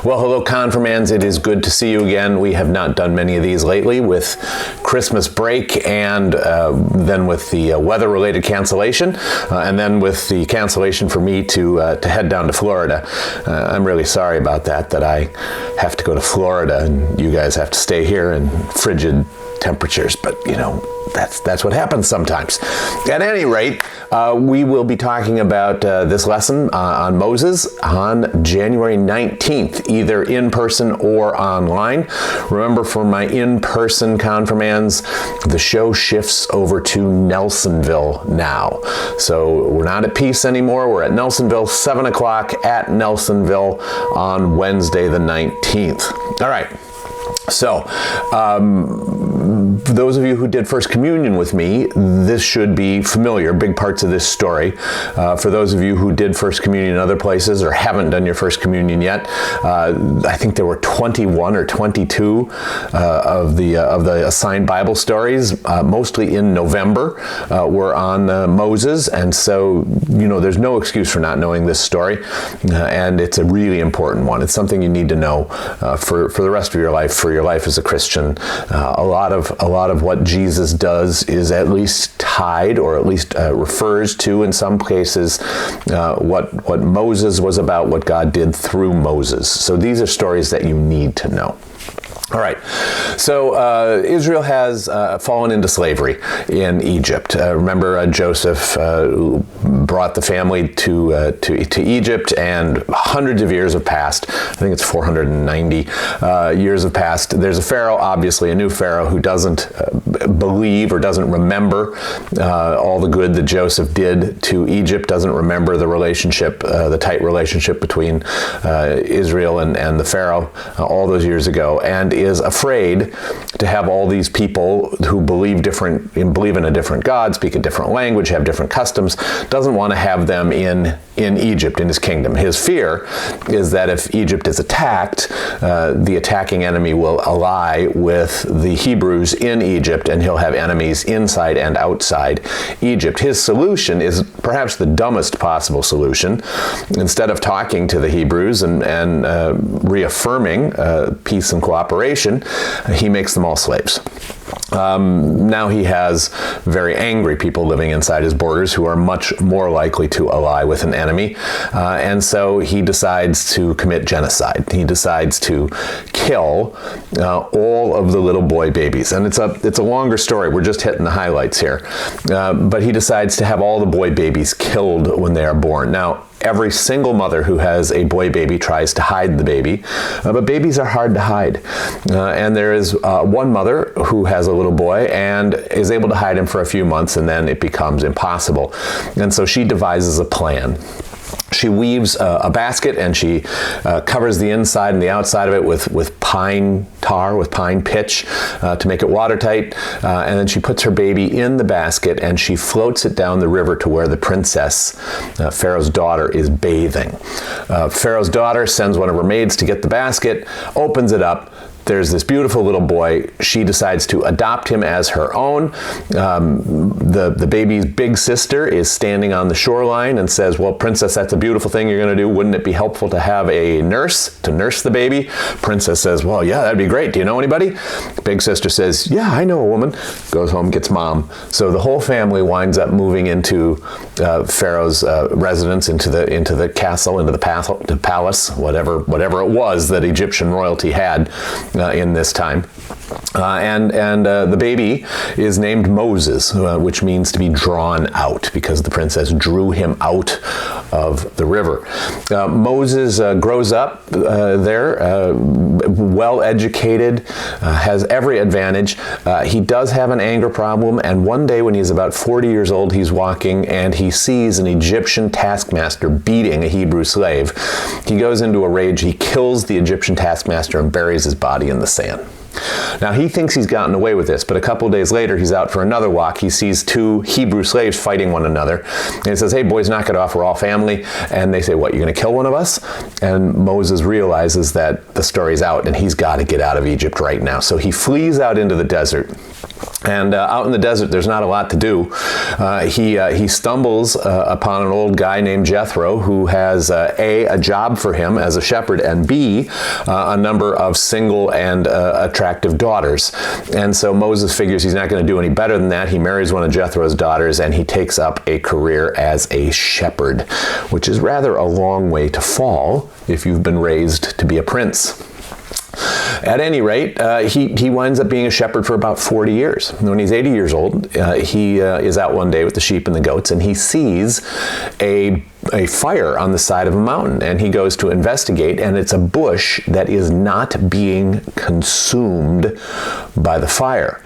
Well, hello, Confirmands. It is good to see you again. We have not done many of these lately with Christmas break and then with the weather-related cancellation and then with the cancellation for me to head down to Florida. I'm really sorry about that I have to go to Florida and you guys have to stay here in frigid temperatures, but you know, that's what happens sometimes. At any rate, we will be talking about this lesson on Moses on January 19th, either in person or online. Remember, for my in-person Confirmands, the show shifts over to Nelsonville now. So we're not at Peace anymore. We're at Nelsonville, 7 o'clock at Nelsonville on Wednesday the 19th. All right. So, those of you who did First Communion with me, this should be familiar, big parts of this story. For those of you who did First Communion in other places or haven't done your First Communion yet, I think there were 21 or 22 of the assigned Bible stories, mostly in November, were on Moses. And so, you know, there's no excuse for not knowing this story. And it's a really important one. It's something you need to know for the rest of your life, for your life as a Christian. A lot of what Jesus does is at least tied, or at least refers to, in some cases, what Moses was about, what God did through Moses. So these are stories that you need to know. All right, so Israel has fallen into slavery in Egypt. Remember, Joseph brought the family to Egypt, and hundreds of years have passed. I think it's 490 years have passed. There's a Pharaoh, obviously a new Pharaoh, who doesn't believe or doesn't remember all the good that Joseph did to Egypt, doesn't remember the relationship, the tight relationship between Israel and the Pharaoh all those years ago, and is afraid to have all these people who believe in a different God, speak a different language, have different customs, doesn't want to have them in Egypt, in his kingdom. His fear is that if Egypt is attacked, the attacking enemy will ally with the Hebrews in Egypt, and he'll have enemies inside and outside Egypt. His solution is perhaps the dumbest possible solution. Instead of talking to the Hebrews and reaffirming peace and cooperation, he makes them all slaves. Now he has very angry people living inside his borders who are much more likely to ally with an enemy, and so he decides to commit genocide. He decides to kill all of the little boy babies, and it's a longer story. We're just hitting the highlights here, but he decides to have all the boy babies killed when they are born. Now, every single mother who has a boy baby tries to hide the baby, but babies are hard to hide. And there is one mother who has a little boy and is able to hide him for a few months, and then it becomes impossible. And so she devises a plan. She weaves a basket, and she covers the inside and the outside of it with pine tar, with pine pitch, to make it watertight. And then she puts her baby in the basket, and she floats it down the river to where the princess, Pharaoh's daughter, is bathing. Pharaoh's daughter sends one of her maids to get the basket, opens it up. There's this beautiful little boy. She decides to adopt him as her own. The baby's big sister is standing on the shoreline and says, well, princess, that's a beautiful thing you're going to do. Wouldn't it be helpful to have a nurse to nurse the baby? Princess says, well, yeah, that'd be great. Do you know anybody? Big sister says, yeah, I know a woman. Goes home, gets mom. So the whole family winds up moving into Pharaoh's residence, into the castle, into the palace, whatever it was that Egyptian royalty had in this time. And the baby is named Moses, which means to be drawn out, because the princess drew him out of the river. Moses grows up there, well educated, has every advantage. He does have an anger problem, and one day when he's about 40 years old, he's walking and he sees an Egyptian taskmaster beating a Hebrew slave. He goes into a rage, he kills the Egyptian taskmaster and buries his body in the sand. Now, he thinks he's gotten away with this, but a couple of days later, he's out for another walk. He sees two Hebrew slaves fighting one another. And he says, hey, boys, knock it off. We're all family. And they say, what, you're going to kill one of us? And Moses realizes that the story's out, and he's got to get out of Egypt right now. So he flees out into the desert. And out in the desert, there's not a lot to do. He stumbles upon an old guy named Jethro who has a job for him as a shepherd, and B, a number of single and attractive daughters. And so Moses figures he's not going to do any better than that. He marries one of Jethro's daughters, and he takes up a career as a shepherd, which is rather a long way to fall if you've been raised to be a prince. At any rate, he winds up being a shepherd for about 40 years. When he's 80 years old, he is out one day with the sheep and the goats, and he sees a fire on the side of a mountain, and he goes to investigate, and it's a bush that is not being consumed by the fire.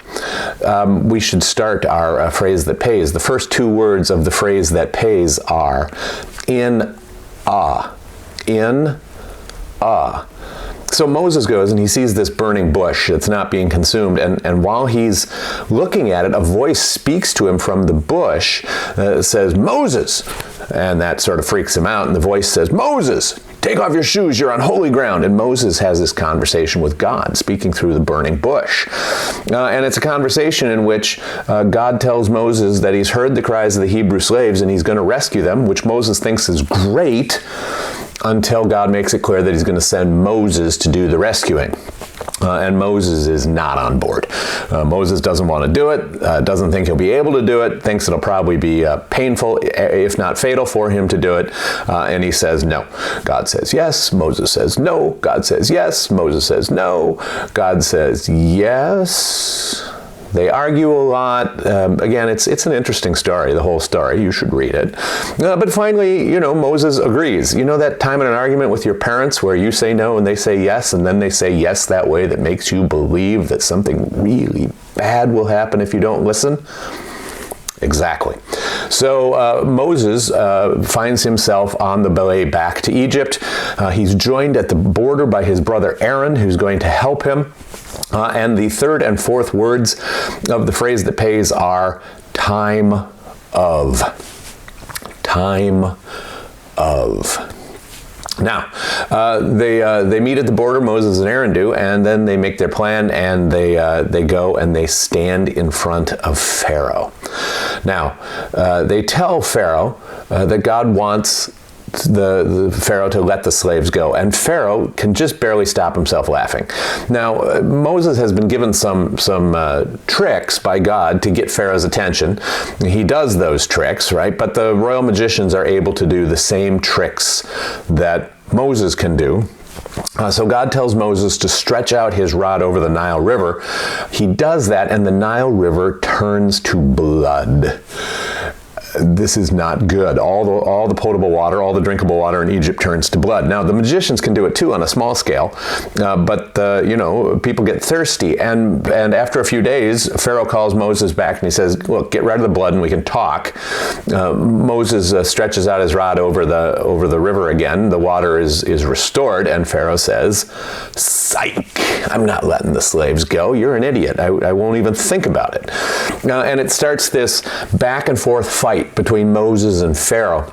We should start our phrase that pays. The first two words of the phrase that pays are in awe. In awe. So Moses goes and he sees this burning bush that's not being consumed, and while he's looking at it, a voice speaks to him from the bush that says, Moses! And that sort of freaks him out, and the voice says, Moses! Take off your shoes, you're on holy ground. And Moses has this conversation with God, speaking through the burning bush. And it's a conversation in which God tells Moses that he's heard the cries of the Hebrew slaves and he's going to rescue them, which Moses thinks is great, until God makes it clear that he's going to send Moses to do the rescuing. And Moses is not on board. Moses doesn't want to do it, doesn't think he'll be able to do it, thinks it'll probably be painful, if not fatal, for him to do it, and he says no. God says yes, Moses says no, God says yes, Moses says no, God says yes. They argue a lot. Again, it's an interesting story, the whole story. You should read it. But finally, Moses agrees. You know that time in an argument with your parents where you say no and they say yes, and then they say yes that way that makes you believe that something really bad will happen if you don't listen? Exactly. So Moses finds himself on the way back to Egypt. He's joined at the border by his brother Aaron, who's going to help him. And the third and fourth words of the phrase that pays are time of. Time of. Now, they meet at the border, Moses and Aaron do, and then they make their plan, and they go and they stand in front of Pharaoh. Now, they tell Pharaoh that God wants the Pharaoh to let the slaves go, and Pharaoh can just barely stop himself laughing. Now, Moses has been given some tricks by God to get Pharaoh's attention. He does those tricks, right? But the royal magicians are able to do the same tricks that Moses can do. So God tells Moses to stretch out his rod over the Nile River. He does that, and the Nile River turns to blood. This is not good. All the potable water, all the drinkable water in Egypt turns to blood. Now, the magicians can do it too on a small scale, but people get thirsty. And after a few days, Pharaoh calls Moses back and he says, look, get rid of the blood and we can talk. Moses stretches out his rod over the river again. The water is restored, and Pharaoh says, psych, I'm not letting the slaves go. You're an idiot. I won't even think about it. And it starts this back and forth fight between Moses and Pharaoh.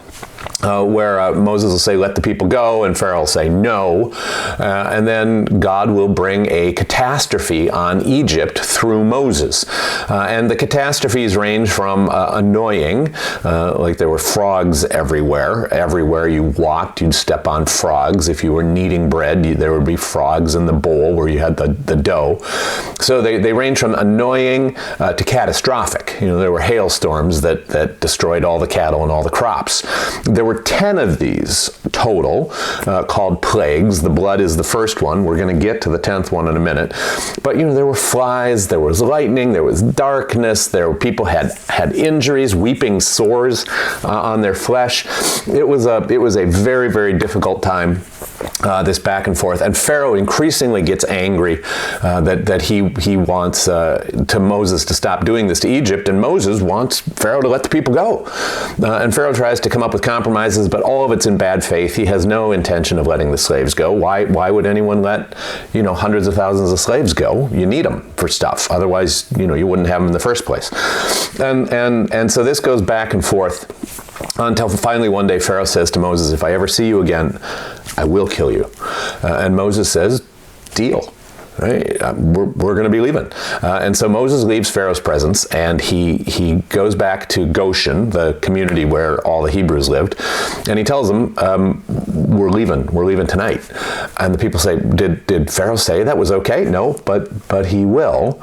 Where Moses will say, let the people go, and Pharaoh will say no. And then God will bring a catastrophe on Egypt through Moses. And the catastrophes range from annoying, like there were frogs everywhere. Everywhere you walked, you'd step on frogs. If you were kneading bread, there would be frogs in the bowl where you had the dough. So they range from annoying to catastrophic. There were hailstorms that destroyed all the cattle and all the crops. There were 10 of these total, called plagues. The blood is the first one. We're going to get to the 10th one in a minute. But, there were flies, there was lightning, there was darkness, people had injuries, weeping sores on their flesh. It was a very, very difficult time this back and forth, and Pharaoh increasingly gets angry that he wants to Moses to stop doing this to Egypt, and Moses wants Pharaoh to let the people go. And Pharaoh tries to come up with compromises, but all of it's in bad faith. He has no intention of letting the slaves go. Why would anyone let hundreds of thousands of slaves go? You need them for stuff. Otherwise, you wouldn't have them in the first place. And so this goes back and forth until finally one day Pharaoh says to Moses, "If I ever see you again, I will kill you." And Moses says, "Deal." Right? We're going to be leaving. And so Moses leaves Pharaoh's presence, and he goes back to Goshen, the community where all the Hebrews lived, and he tells them, we're leaving tonight. And the people say, did Pharaoh say that was okay? No, but he will.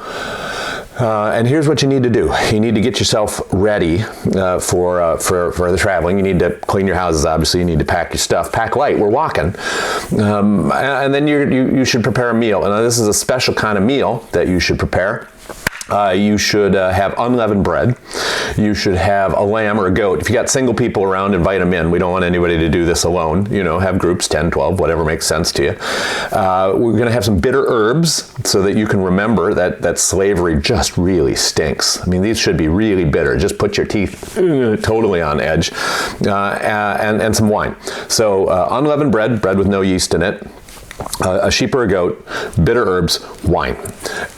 And here's what you need to do. You need to get yourself ready for the traveling. You need to clean your houses, obviously. You need to pack your stuff. Pack light. We're walking. And then you should prepare a meal. And this is a special kind of meal that you should prepare. You should have unleavened bread. You should have a lamb or a goat. If you got single people around, invite them in. We don't want anybody to do this alone. Have groups, 10, 12, whatever makes sense to you. We're going to have some bitter herbs so that you can remember that slavery just really stinks. I mean, these should be really bitter. Just put your teeth totally on edge. And some wine. So unleavened bread with no yeast in it. A sheep or a goat, bitter herbs, wine,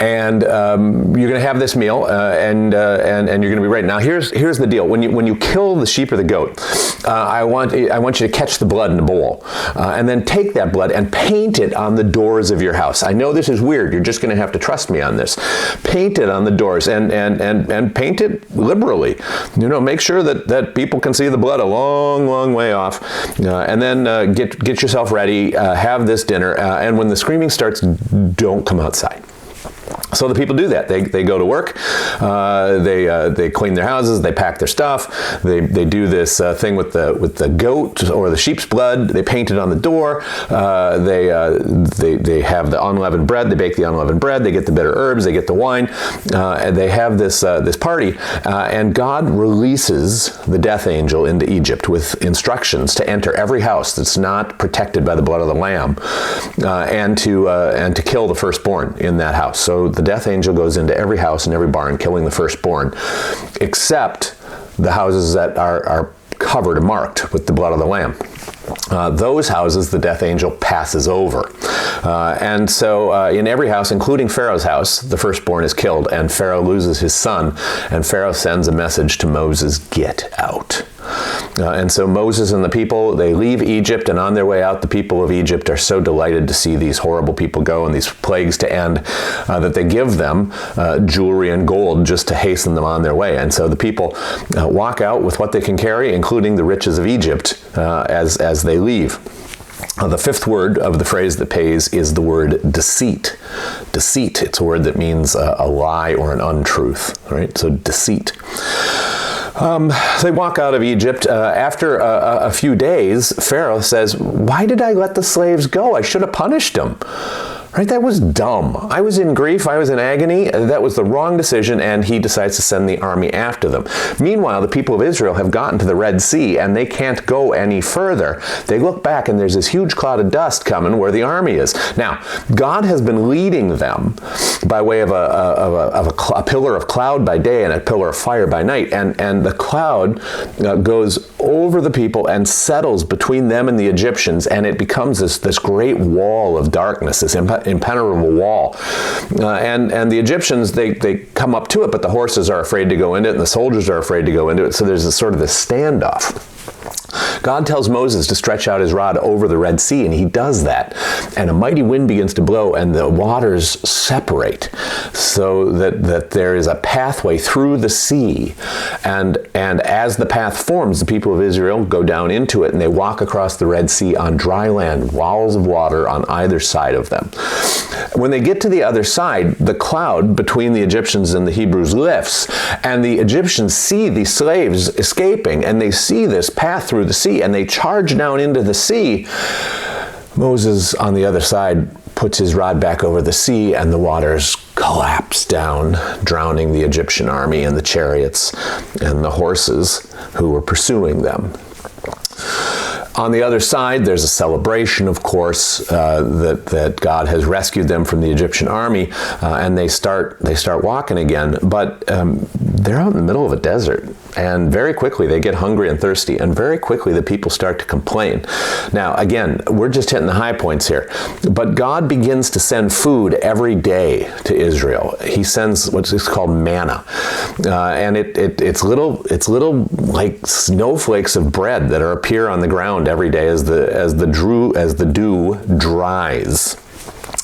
and you're going to have this meal, and you're going to be ready. Now, here's the deal: when you kill the sheep or the goat, I want you to catch the blood in a bowl, and then take that blood and paint it on the doors of your house. I know this is weird. You're just going to have to trust me on this. Paint it on the doors, and paint it liberally. Make sure that people can see the blood a long way off, and then get yourself ready. Have this dinner. And when the screaming starts, don't come outside. So the people do that. They go to work. They clean their houses. They pack their stuff. They do this thing with the goat or the sheep's blood. They paint it on the door. They have the unleavened bread. They bake the unleavened bread. They get the bitter herbs. They get the wine. And they have this party. And God releases the death angel into Egypt with instructions to enter every house that's not protected by the blood of the lamb, and to kill the firstborn in that house. So the death angel goes into every house and every barn, killing the firstborn, except the houses that are covered and marked with the blood of the lamb. Those houses, the death angel passes over. And so in every house, including Pharaoh's house, the firstborn is killed, and Pharaoh loses his son, and Pharaoh sends a message to Moses, "Get out." And so Moses and the people, they leave Egypt, and on their way out, the people of Egypt are so delighted to see these horrible people go and these plagues to end that they give them jewelry and gold just to hasten them on their way. And so the people walk out with what they can carry, including the riches of Egypt, as they leave. The fifth word of the phrase that pays is the word deceit. Deceit, it's a word that means a lie or an untruth, right? So deceit. They walk out of Egypt. After a few days, Pharaoh says, "Why did I let the slaves go? I should have punished them." Right? That was dumb. I was in grief. I was in agony. That was the wrong decision, and he decides to send the army after them. Meanwhile, the people of Israel have gotten to the Red Sea, and they can't go any further. They look back, and there's this huge cloud of dust coming where the army is. Now, God has been leading them by way of a pillar of cloud by day and a pillar of fire by night, and the cloud goes over the people and settles between them and the Egyptians, and it becomes this great wall of darkness, this impenetrable wall. And the Egyptians, they come up to it, but the horses are afraid to go into it, and the soldiers are afraid to go into it, so there's this standoff. God tells Moses to stretch out his rod over the Red Sea, and he does that. And a mighty wind begins to blow, and the waters separate so that there is a pathway through the sea. And as the path forms, the people of Israel go down into it, and they walk across the Red Sea on dry land, walls of water on either side of them. When they get to the other side, the cloud between the Egyptians and the Hebrews lifts, and the Egyptians see the slaves escaping, and they see this path through the sea, and they charge down into the sea. Moses, on the other side, puts his rod back over the sea, and the waters collapse down, drowning the Egyptian army and the chariots and the horses who were pursuing them. On the other side, there's a celebration, of course, that God has rescued them from the Egyptian army, and they start walking again. But they're out in the middle of a desert, and very quickly they get hungry and thirsty, and very quickly the people start to complain. Now, again, we're just hitting the high points here, but God begins to send food every day to Israel. He sends what's called manna, and it's little like snowflakes of bread that appear on the ground every day as the dew dries.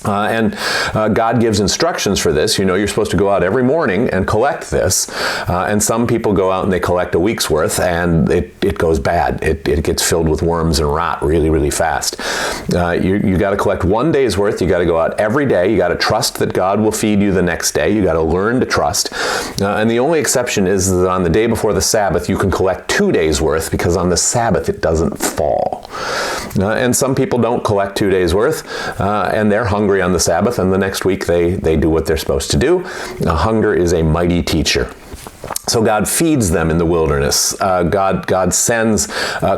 And God gives instructions for this. You know, you're supposed to go out every morning and collect this. And some people go out and they collect a week's worth, and it goes bad. It gets filled with worms and rot really, really fast. You got to collect 1 day's worth. You got to go out every day. You got to trust that God will feed you the next day. You got to learn to trust. And the only exception is that on the day before the Sabbath, you can collect 2 days' worth, because on the Sabbath it doesn't fall. And some people don't collect 2 days' worth, and they're hungry on the Sabbath, and the next week they do what they're supposed to do. Hunger is a mighty teacher. So God feeds them in the wilderness. God sends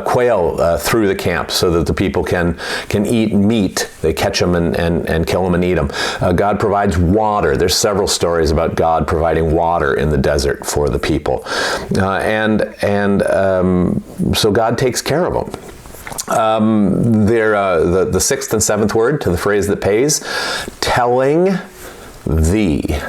quail through the camp so that the people can eat meat. They catch them and kill them and eat them. God provides water. There's several stories about God providing water in the desert for the people. So God takes care of them. The sixth and seventh word to the phrase that pays, telling thee.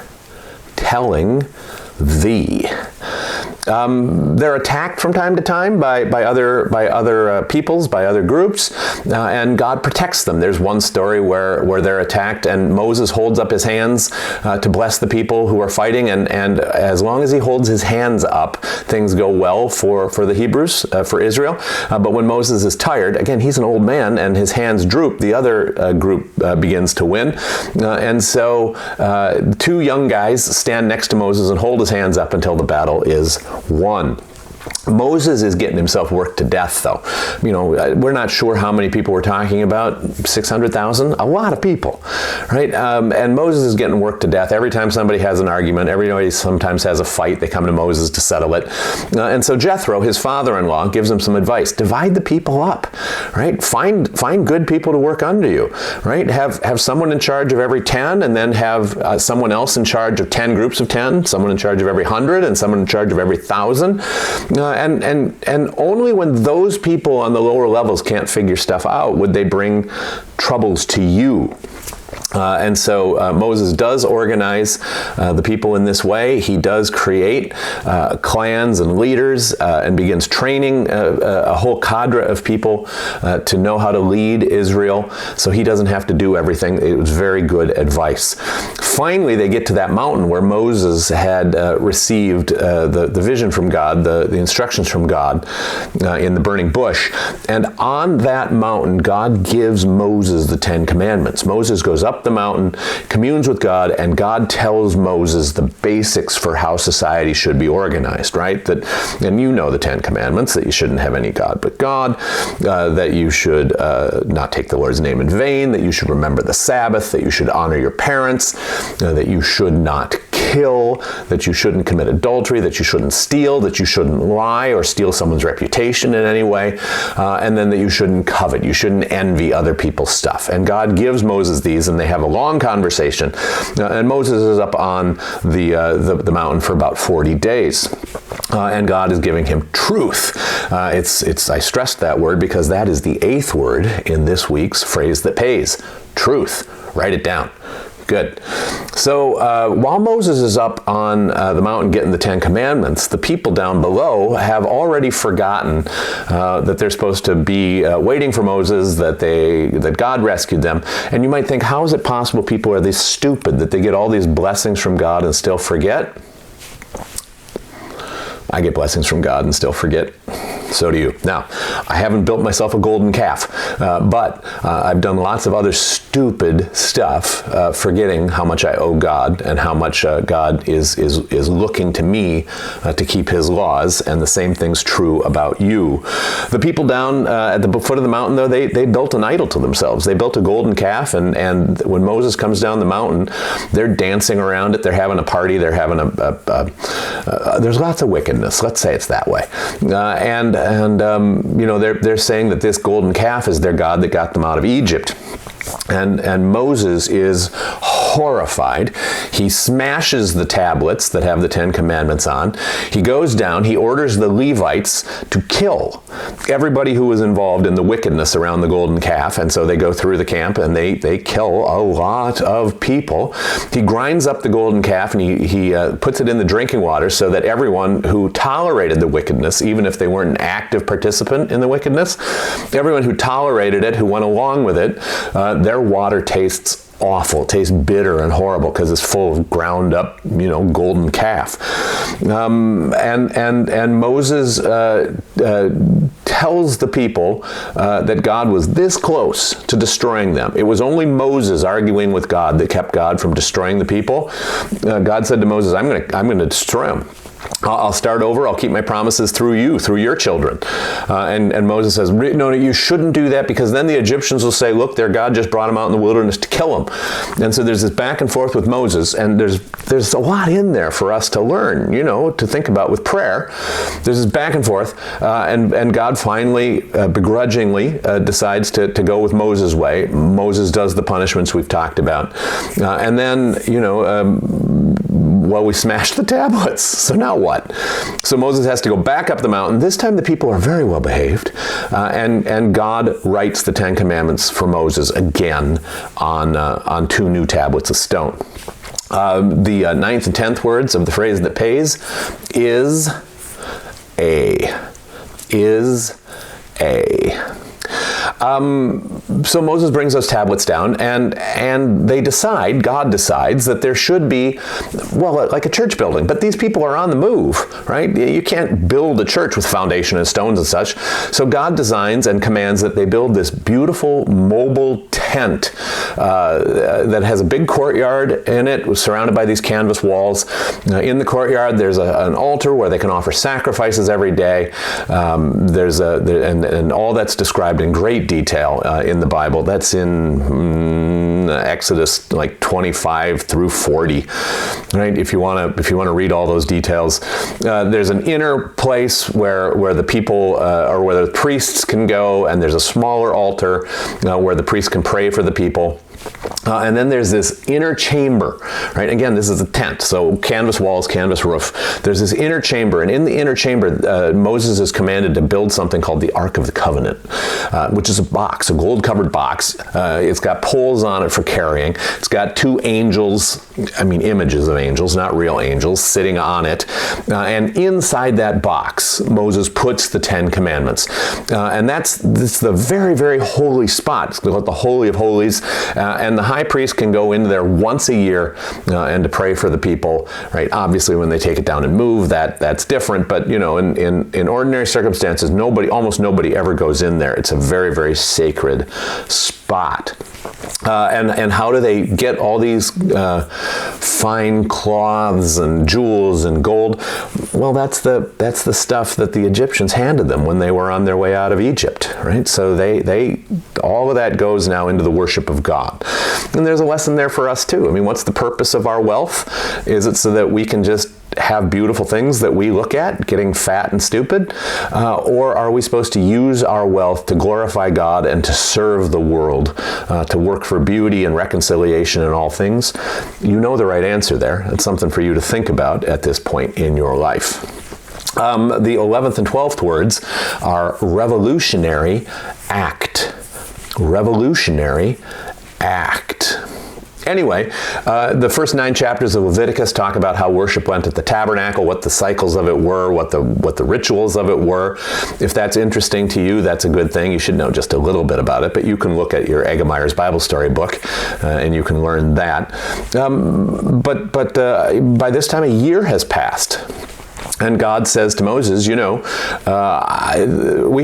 They're attacked from time to time by other peoples, by other groups, and God protects them. There's one story where they're attacked, and Moses holds up his hands to bless the people who are fighting, and as long as he holds his hands up, things go well for the Hebrews, for Israel. But when Moses is tired, again, he's an old man, and his hands droop, the other group begins to win. And so 2 young guys stand next to Moses and hold his hands up until the battle is won. Moses is getting himself worked to death, though. You know, we're not sure how many people we're talking about. 600,000? A lot of people, right? And Moses is getting worked to death. Every time somebody has an argument, everybody sometimes has a fight, they come to Moses to settle it. And so Jethro, his father-in-law, gives him some advice. Divide the people up, right? Find good people to work under you, right? Have someone in charge of every 10, and then have someone else in charge of 10 groups of 10, someone in charge of every 100, and someone in charge of every 1,000. And only when those people on the lower levels can't figure stuff out would they bring troubles to you. And so Moses does organize the people in this way. He does create clans and leaders and begins training a whole cadre of people to know how to lead Israel, so he doesn't have to do everything. It was very good advice. Finally, they get to that mountain where Moses had received the vision from God, the instructions from God in the burning bush. And on that mountain, God gives Moses the 10 Commandments. Moses goes up the mountain, communes with God, and God tells Moses the basics for how society should be organized, right? And you know the 10 Commandments, that you shouldn't have any God but God, that you should not take the Lord's name in vain, that you should remember the Sabbath, that you should honor your parents, that you should not kill, that you shouldn't commit adultery, that you shouldn't steal, that you shouldn't lie or steal someone's reputation in any way, and then that you shouldn't covet, you shouldn't envy other people's stuff. And God gives Moses these, and they have a long conversation. And Moses is up on the mountain for about 40 days. And God is giving him truth. I stressed that word because that is the 8th word in this week's phrase that pays. Truth. Write it down. Good. So while Moses is up on the mountain getting the 10 Commandments, the people down below have already forgotten that they're supposed to be waiting for Moses, that God rescued them. And you might think, how is it possible people are this stupid that they get all these blessings from God and still forget? I get blessings from God and still forget. So do you. Now, I haven't built myself a golden calf, but I've done lots of other stupid stuff, forgetting how much I owe God and how much God is looking to me to keep his laws, and the same thing's true about you. The people down at the foot of the mountain, though, they built an idol to themselves. They built a golden calf, and when Moses comes down the mountain, they're dancing around it, they're having a party, they're having there's lots of wickedness, let's say it's that way. And they're saying that this golden calf is their God that got them out of Egypt. And Moses is horrified. He smashes the tablets that have the Ten Commandments on. He goes down, he orders the Levites to kill everybody who was involved in the wickedness around the golden calf. And so they go through the camp and they kill a lot of people. He grinds up the golden calf and he puts it in the drinking water so that everyone who tolerated the wickedness, even if they weren't an active participant in the wickedness, everyone who tolerated it, who went along with it, their water tastes awful. It tastes bitter and horrible because it's full of ground up, golden calf. And Moses tells the people that God was this close to destroying them. It was only Moses arguing with God that kept God from destroying the people. God said to Moses, I'm going to destroy them. I'll start over. I'll keep my promises through you, through your children. And Moses says, no, you shouldn't do that because then the Egyptians will say, look, their God just brought them out in the wilderness to kill them. And so there's this back and forth with Moses, and there's a lot in there for us to learn, to think about with prayer. There's this back and forth, and God finally, begrudgingly, decides to go with Moses' way. Moses does the punishments we've talked about. And then, we smashed the tablets. So now what? So Moses has to go back up the mountain. This time the people are very well behaved. And God writes the Ten Commandments for Moses again on 2 new tablets of stone. The 9th and 10th words of the phrase that pays is a. So Moses brings those tablets down, and God decides that there should be, like a church building. But these people are on the move, right? You can't build a church with foundation and stones and such. So God designs and commands that they build this beautiful mobile tent that has a big courtyard in it, surrounded by these canvas walls. In the courtyard, there's an altar where they can offer sacrifices every day. And all that's described in great detail in the Bible. That's in Exodus 25 through 40, right? If you want to read all those details, there's an inner place where the people or where the priests can go, and there's a smaller altar where the priests can pray for the people. And then there's this inner chamber, right? Again, this is a tent, so canvas walls, canvas roof. There's this inner chamber, and in the inner chamber, Moses is commanded to build something called the Ark of the Covenant, which is a box, a gold-covered box. It's got poles on it for carrying. It's got 2 angels, images of angels, not real angels, sitting on it. And inside that box, Moses puts the 10 Commandments. And this the very, very holy spot. It's called the Holy of Holies. And the high priest can go into there once a year and to pray for the people, right? Obviously, when they take it down and move, that's different. But, in ordinary circumstances, almost nobody ever goes in there. It's a very, very sacred spot. And how do they get all these fine cloths and jewels and gold? Well, that's the stuff that the Egyptians handed them when they were on their way out of Egypt, right? So they all of that goes now into the worship of God. And there's a lesson there for us too. What's the purpose of our wealth? Is it so that we can just have beautiful things that we look at, getting fat and stupid? Or are we supposed to use our wealth to glorify God and to serve the world, to work for beauty and reconciliation in all things? You know the right answer there. It's something for you to think about at this point in your life. The 11th and 12th words are revolutionary act. Revolutionary act. Anyway, the first 9 chapters of Leviticus talk about how worship went at the tabernacle, what the cycles of it were, what the rituals of it were. If that's interesting to you, that's a good thing. You should know just a little bit about it, but you can look at your Eggemeyer's Bible Story book, and you can learn that. But by this time, a year has passed. And God says to Moses, we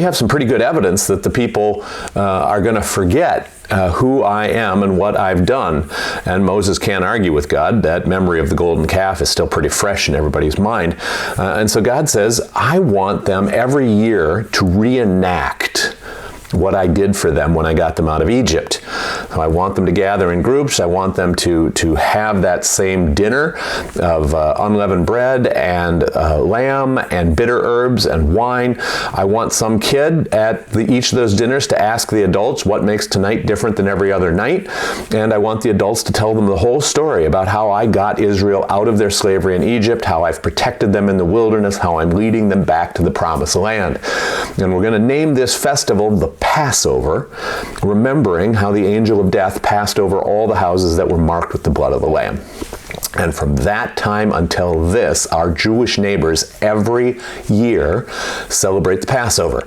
have some pretty good evidence that the people are going to forget who I am and what I've done. And Moses can't argue with God. That memory of the golden calf is still pretty fresh in everybody's mind. And so God says, I want them every year to reenact what I did for them when I got them out of Egypt. So I want them to gather in groups. I want them to have that same dinner of unleavened bread and lamb and bitter herbs and wine. I want some kid at each of those dinners to ask the adults what makes tonight different than every other night. And I want the adults to tell them the whole story about how I got Israel out of their slavery in Egypt, how I've protected them in the wilderness, how I'm leading them back to the promised land. And we're going to name this festival the Passover, remembering how the angel of death passed over all the houses that were marked with the blood of the Lamb. And from that time until this, our Jewish neighbors every year celebrate the Passover.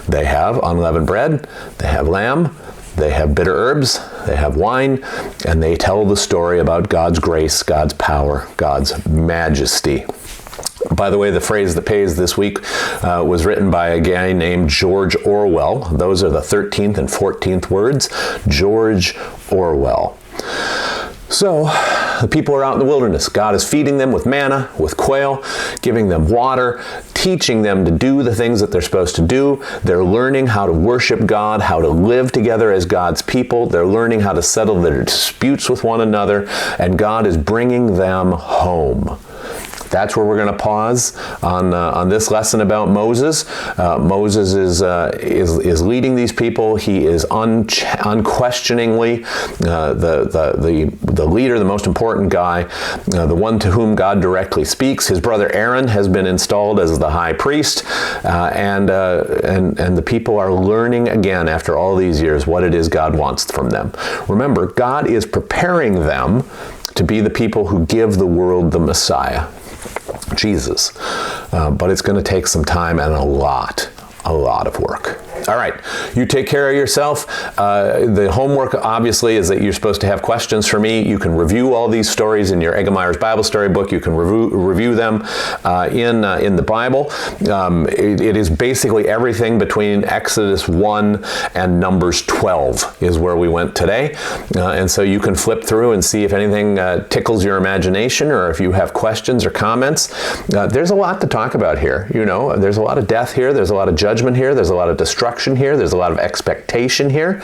They have unleavened bread, they have lamb, they have bitter herbs, they have wine, and they tell the story about God's grace, God's power, God's majesty. By the way, the phrase that pays this week was written by a guy named George Orwell. Those are the 13th and 14th words. George Orwell. So, the people are out in the wilderness. God is feeding them with manna, with quail, giving them water, teaching them to do the things that they're supposed to do. They're learning how to worship God, how to live together as God's people. They're learning how to settle their disputes with one another, and God is bringing them home. That's where we're going to pause on this lesson about Moses. Moses is leading these people. He is unquestioningly the leader, the most important guy, the one to whom God directly speaks. His brother Aaron has been installed as the high priest, and the people are learning again after all these years what it is God wants from them. Remember, God is preparing them to be the people who give the world the Messiah, Jesus. But it's going to take some time and a lot of work. All right, you take care of yourself. The homework, obviously, is that you're supposed to have questions for me. You can review all these stories in your Eggemeyer's Bible Story book. You can review them in the Bible. It is basically everything between Exodus 1 and Numbers 12 is where we went today. And so you can flip through and see if anything tickles your imagination or if you have questions or comments. There's a lot to talk about here. You know, there's a lot of death here. There's a lot of judgment here. There's a lot of destruction here. There's a lot of expectation here.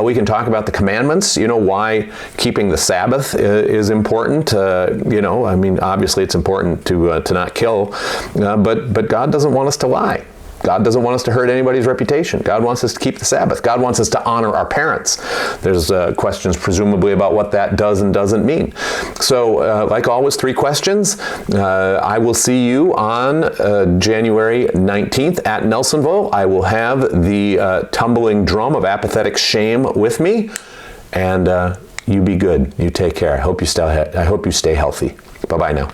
We can talk about the commandments, you know, why keeping the Sabbath is important. You know, I mean, obviously it's important to not kill, but God doesn't want us to lie. God doesn't want us to hurt anybody's reputation. God wants us to keep the Sabbath. God wants us to honor our parents. There's questions presumably about what that does and doesn't mean. So, like always, 3 questions. I will see you on January 19th at Nelsonville. I will have the tumbling drum of apathetic shame with me. And you be good. You take care. I hope you stay healthy. Bye-bye now.